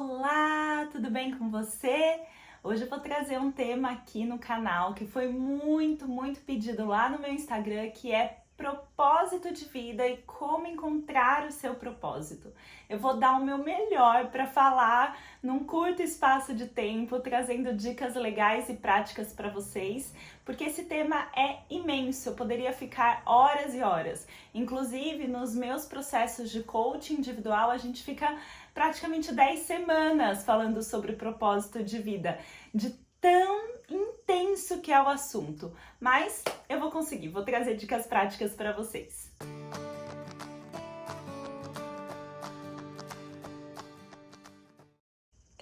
Olá, tudo bem com você? Hoje eu vou trazer um tema aqui no canal que foi muito pedido lá no meu Instagram, que é propósito de vida e como encontrar o seu propósito. Eu vou dar o meu melhor para falar num curto espaço de tempo, trazendo dicas legais e práticas para vocês, porque esse tema é imenso, eu poderia ficar horas e horas. Inclusive, nos meus processos de coaching individual, a gente fica praticamente 10 semanas falando sobre propósito de vida, de tão intenso que é o assunto. Mas eu vou conseguir, vou trazer dicas práticas para vocês.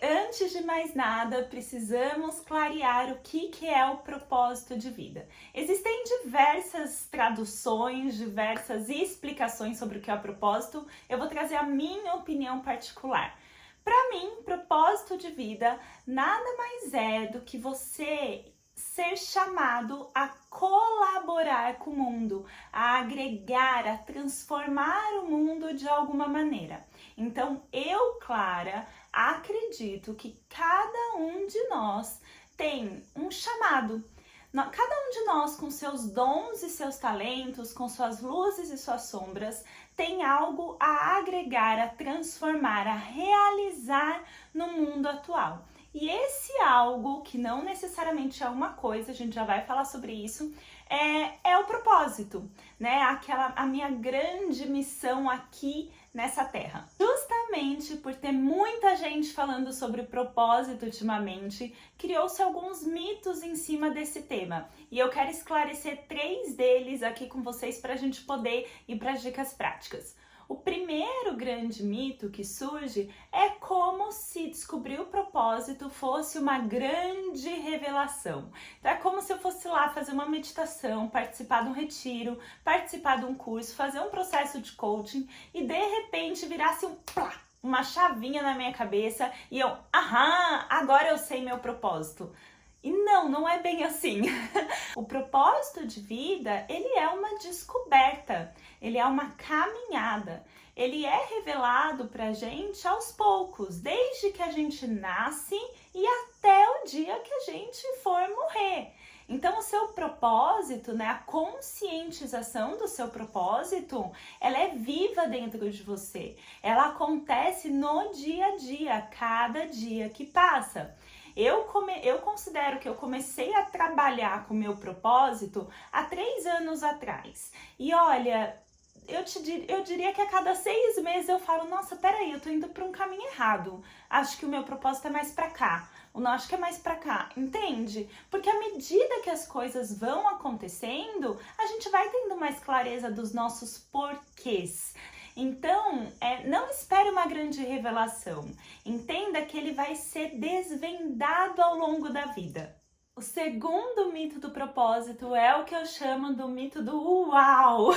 Antes de mais nada, precisamos clarear o que é o propósito de vida. Existem diversas traduções, diversas explicações sobre o que é o propósito. Eu vou trazer a minha opinião particular. Para mim, propósito de vida nada mais é do que você ser chamado a colaborar com o mundo, a agregar, a transformar o mundo de alguma maneira. Então, eu, Clara, acredito que cada um de nós tem um chamado. Cada um de nós, com seus dons e seus talentos, com suas luzes e suas sombras, tem algo a agregar, a transformar, a realizar no mundo atual. E esse algo, que não necessariamente é uma coisa, a gente já vai falar sobre isso, é o propósito, né? A minha grande missão aqui nessa terra. Justamente por ter muita gente falando sobre propósito ultimamente, criou-se alguns mitos em cima desse tema. E eu quero esclarecer 3 deles aqui com vocês para a gente poder ir para as dicas práticas. O primeiro grande mito que surge é como se descobrir o propósito fosse uma grande revelação. Então é como se eu fosse lá fazer uma meditação, participar de um retiro, participar de um curso, fazer um processo de coaching e de repente virasse uma chavinha na minha cabeça e eu, agora eu sei meu propósito. E não é bem assim. O propósito de vida, ele é uma descoberta, ele é uma caminhada. Ele é revelado pra gente aos poucos, desde que a gente nasce e até o dia que a gente for morrer. Então, o seu propósito, né, a conscientização do seu propósito, ela é viva dentro de você. Ela acontece no dia a dia, cada dia que passa. Eu considero que eu comecei a trabalhar com o meu propósito há 3 anos atrás. E olha, eu diria que a cada 6 meses eu falo, nossa, peraí, eu tô indo para um caminho errado. Acho que o meu propósito é mais para cá. Ou não, acho que é mais para cá, entende? Porque à medida que as coisas vão acontecendo, a gente vai tendo mais clareza dos nossos porquês. Então, não espere uma grande revelação. Entenda que ele vai ser desvendado ao longo da vida. O segundo mito do propósito é o que eu chamo do mito do uau!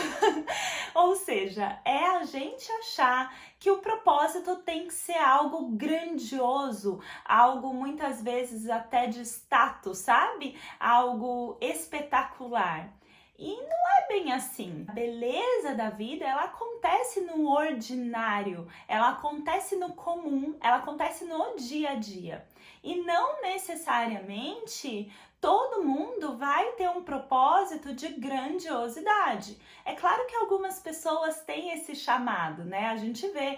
Ou seja, é a gente achar que o propósito tem que ser algo grandioso, algo muitas vezes até de status, sabe? Algo espetacular. E não é bem assim. A beleza da vida, ela acontece no ordinário, ela acontece no comum, ela acontece no dia a dia. E não necessariamente todo mundo vai ter um propósito de grandiosidade. É claro que algumas pessoas têm esse chamado, né? A gente vê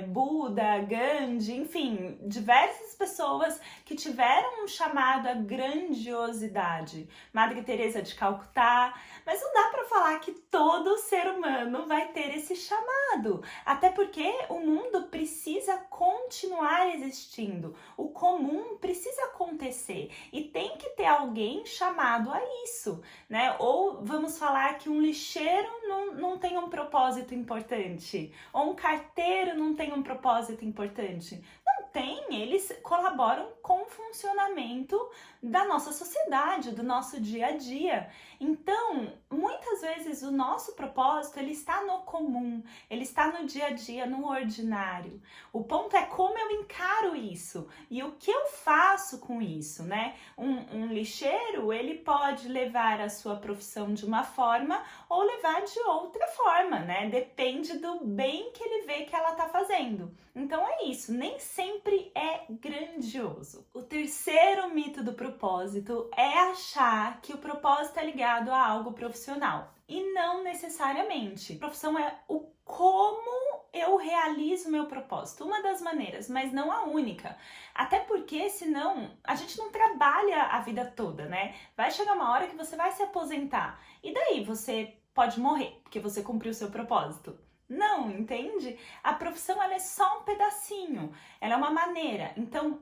Buda, Gandhi, enfim, diversas pessoas que tiveram um chamado à grandiosidade. Madre Teresa de Calcutá, mas não dá para falar que todo ser humano vai ter esse chamado, até porque o mundo precisa continuar existindo, o comum precisa acontecer e tem que ter alguém chamado a isso, né? Ou vamos falar que um lixeiro não tem um propósito importante, ou um carteiro não tem um propósito importante. Não tem, eles colaboram com o funcionamento da nossa sociedade, do nosso dia a dia. Então, muitas vezes o nosso propósito, ele está no comum, ele está no dia a dia, no ordinário. O ponto é como eu encaro isso e o que eu faço com isso, né? Um lixeiro, ele pode levar a sua profissão de uma forma ou levar de outra forma, né? Depende do bem que ele vê que ela tá fazendo. Então é isso, nem sempre sempre é grandioso. O terceiro mito do propósito é achar que o propósito é ligado a algo profissional. E não necessariamente. A profissão é o como eu realizo meu propósito. Uma das maneiras, mas não a única. Até porque, senão, a gente não trabalha a vida toda, né? Vai chegar uma hora que você vai se aposentar. E daí você pode morrer, porque você cumpriu o seu propósito. Não, entende? A profissão ela é só um pedacinho, ela é uma maneira. Então,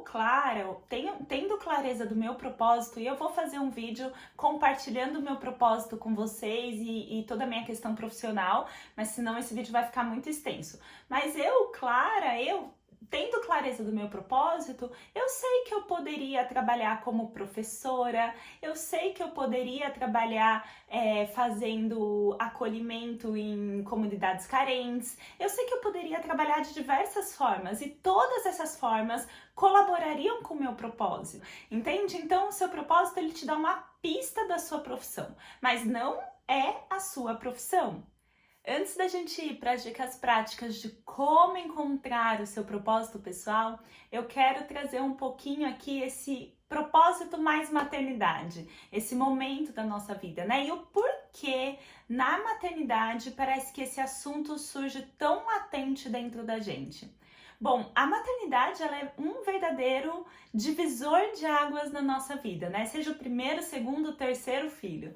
Clara, tendo clareza do meu propósito, e eu vou fazer um vídeo compartilhando o meu propósito com vocês e toda a minha questão profissional, mas senão esse vídeo vai ficar muito extenso. Mas Clara, tendo clareza do meu propósito, eu sei que eu poderia trabalhar como professora, eu sei que eu poderia trabalhar fazendo acolhimento em comunidades carentes, eu sei que eu poderia trabalhar de diversas formas e todas essas formas colaborariam com o meu propósito, entende? Então, o seu propósito ele te dá uma pista da sua profissão, mas não é a sua profissão. Antes da gente ir para as dicas práticas de como encontrar o seu propósito pessoal, eu quero trazer um pouquinho aqui esse propósito mais maternidade, esse momento da nossa vida, né? E o porquê na maternidade parece que esse assunto surge tão latente dentro da gente. Bom, a maternidade ela é um verdadeiro divisor de águas na nossa vida, né? Seja o primeiro, segundo, terceiro filho.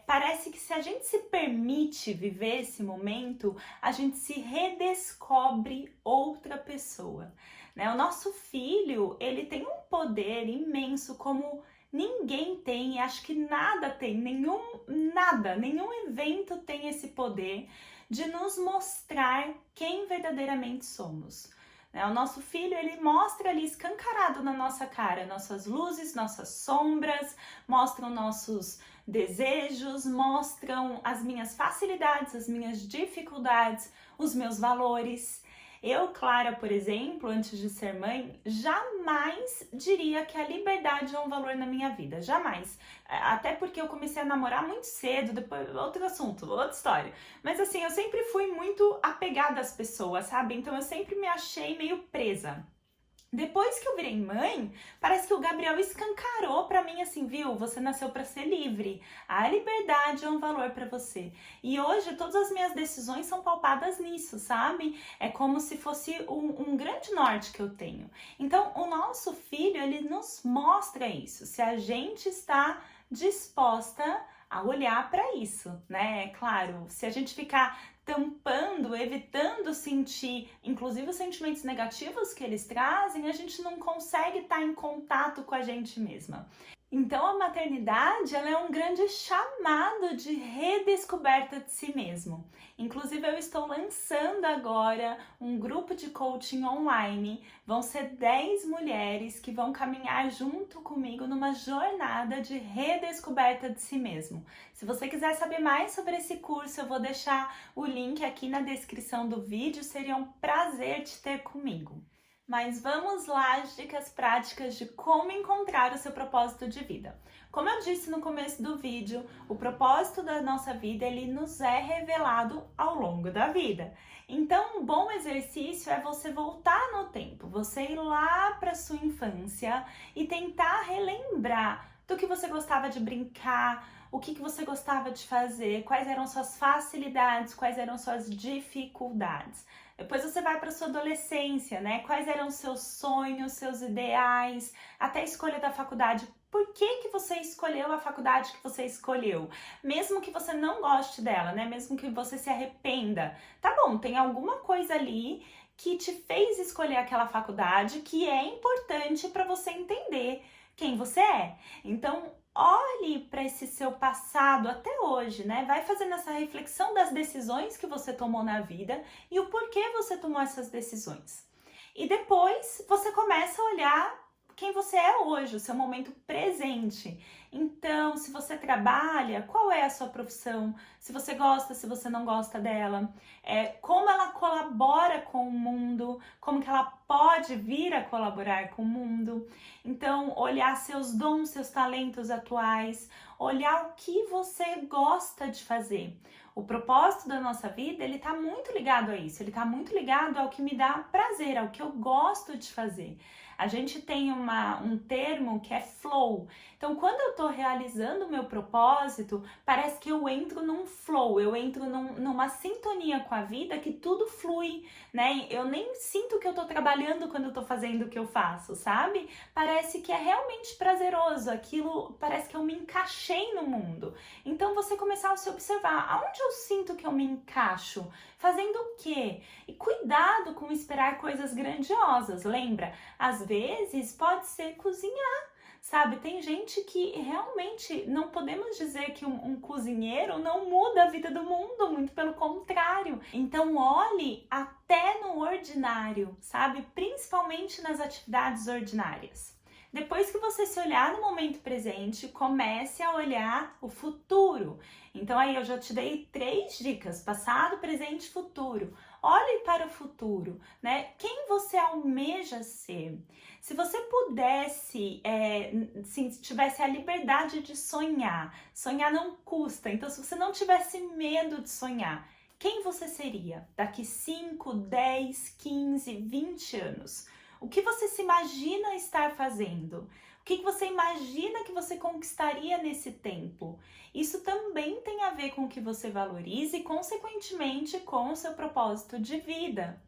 Parece que se a gente se permite viver esse momento, a gente se redescobre outra pessoa, né? O nosso filho, ele tem um poder imenso como ninguém tem, e acho que nada tem, nenhum evento tem esse poder de nos mostrar quem verdadeiramente somos. O nosso filho, ele mostra ali escancarado na nossa cara nossas luzes, nossas sombras, mostram nossos desejos, mostram as minhas facilidades, as minhas dificuldades, os meus valores. Clara, por exemplo, antes de ser mãe, jamais diria que a liberdade é um valor na minha vida, jamais. Até porque eu comecei a namorar muito cedo, depois outro assunto, outra história. Mas assim, eu sempre fui muito apegada às pessoas, sabe? Então eu sempre me achei meio presa. Depois que eu virei mãe, parece que o Gabriel escancarou pra mim assim, viu? Você nasceu pra ser livre. A liberdade é um valor pra você. E hoje todas as minhas decisões são pautadas nisso, sabe? É como se fosse um grande norte que eu tenho. Então, o nosso filho, ele nos mostra isso. Se a gente está disposta a olhar para isso, né? É claro, se a gente ficar tampando, evitando sentir, inclusive os sentimentos negativos que eles trazem, a gente não consegue estar em contato com a gente mesma. Então a maternidade ela é um grande chamado de redescoberta de si mesmo. Inclusive eu estou lançando agora um grupo de coaching online. Vão ser 10 mulheres que vão caminhar junto comigo numa jornada de redescoberta de si mesmo. Se você quiser saber mais sobre esse curso, eu vou deixar o link aqui na descrição do vídeo. Seria um prazer te ter comigo. Mas vamos lá às dicas práticas de como encontrar o seu propósito de vida. Como eu disse no começo do vídeo, o propósito da nossa vida ele nos é revelado ao longo da vida. Então, um bom exercício é você voltar no tempo, você ir lá para sua infância e tentar relembrar do que você gostava de brincar, o que você gostava de fazer, quais eram suas facilidades, quais eram suas dificuldades. Depois você vai para sua adolescência, né? Quais eram seus sonhos, seus ideais, até a escolha da faculdade. Por que você escolheu a faculdade que você escolheu? Mesmo que você não goste dela, né? Mesmo que você se arrependa. Tá bom, tem alguma coisa ali que te fez escolher aquela faculdade que é importante para você entender quem você é. Então, olhe para esse seu passado até hoje, né? Vai fazendo essa reflexão das decisões que você tomou na vida e o porquê você tomou essas decisões. E depois você começa a olhar quem você é hoje, o seu momento presente. Então, se você trabalha, qual é a sua profissão? Se você gosta, se você não gosta dela, como ela colabora com o mundo, como que ela pode vir a colaborar com o mundo. Então, olhar seus dons, seus talentos atuais, olhar o que você gosta de fazer, O propósito da nossa vida, ele tá muito ligado a isso, ele tá muito ligado ao que me dá prazer, ao que eu gosto de fazer. A gente tem um termo que é flow. Então, quando eu tô realizando o meu propósito, parece que eu entro num flow, eu entro numa sintonia com a vida que tudo flui, né? Eu nem sinto que eu tô trabalhando quando eu tô fazendo o que eu faço, sabe? Parece que é realmente prazeroso, aquilo parece que eu me encaixei no mundo. Então, você começar a se observar, aonde eu sinto que eu me encaixo? Fazendo o quê? E cuidado com esperar coisas grandiosas, lembra? Às vezes pode ser cozinhar, sabe? Tem gente que realmente não podemos dizer que um cozinheiro não muda a vida do mundo, muito pelo contrário. Então olhe até no ordinário, sabe? Principalmente nas atividades ordinárias. Depois que você se olhar no momento presente, comece a olhar o futuro. Então aí eu já te dei 3 dicas, passado, presente e futuro. Olhe para o futuro, né? Quem você almeja ser? Se você pudesse, se tivesse a liberdade de sonhar, sonhar não custa, então se você não tivesse medo de sonhar, quem você seria daqui 5, 10, 15, 20 anos? O que você se imagina estar fazendo? O que você imagina que você conquistaria nesse tempo? Isso também tem a ver com o que você valoriza e, consequentemente, com o seu propósito de vida.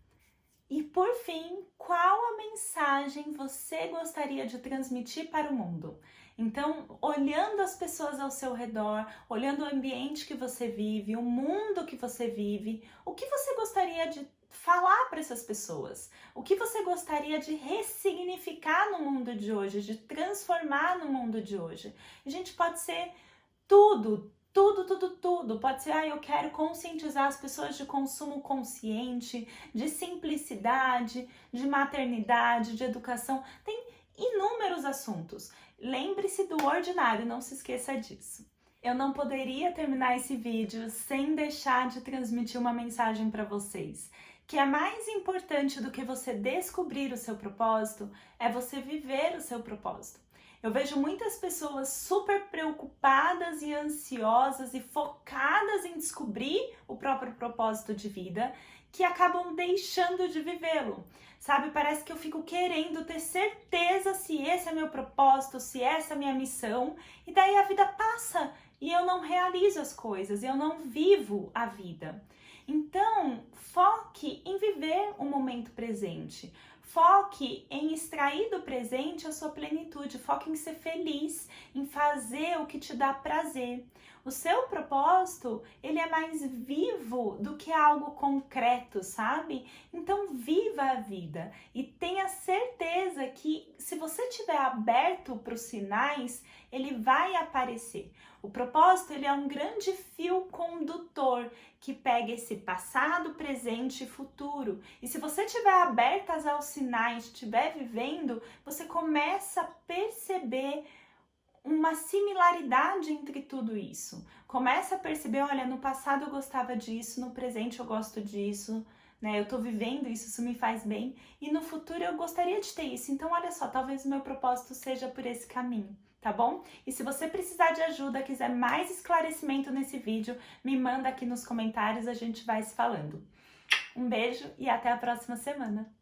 E, por fim, qual a mensagem você gostaria de transmitir para o mundo? Então, olhando as pessoas ao seu redor, olhando o ambiente que você vive, o mundo que você vive, o que você gostaria de falar para essas pessoas? O que você gostaria de ressignificar no mundo de hoje, de transformar no mundo de hoje? A gente pode ser tudo. Pode ser, eu quero conscientizar as pessoas de consumo consciente, de simplicidade, de maternidade, de educação. Tem inúmeros assuntos. Lembre-se do ordinário, não se esqueça disso. Eu não poderia terminar esse vídeo sem deixar de transmitir uma mensagem para vocês. Que é mais importante do que você descobrir o seu propósito, é você viver o seu propósito. Eu vejo muitas pessoas super preocupadas e ansiosas e focadas em descobrir o próprio propósito de vida, que acabam deixando de vivê-lo. Sabe, parece que eu fico querendo ter certeza se esse é meu propósito, se essa é a minha missão, e daí a vida passa e eu não realizo as coisas, eu não vivo a vida. Então, foque em viver o momento presente. Foque em extrair do presente a sua plenitude. Foque em ser feliz, em fazer o que te dá prazer. O seu propósito, ele é mais vivo do que algo concreto, sabe? Então, viva a vida e tenha certeza que se você estiver aberto para os sinais, ele vai aparecer. O propósito, ele é um grande fio condutor que pega esse passado, presente e futuro. E se você estiver aberta aos sinais, estiver vivendo, você começa a perceber uma similaridade entre tudo isso. Começa a perceber, olha, no passado eu gostava disso, no presente eu gosto disso, né? Eu tô vivendo isso, isso me faz bem. E no futuro eu gostaria de ter isso. Então, olha só, talvez o meu propósito seja por esse caminho. Tá bom? E se você precisar de ajuda, quiser mais esclarecimento nesse vídeo, me manda aqui nos comentários, a gente vai se falando. Um beijo e até a próxima semana!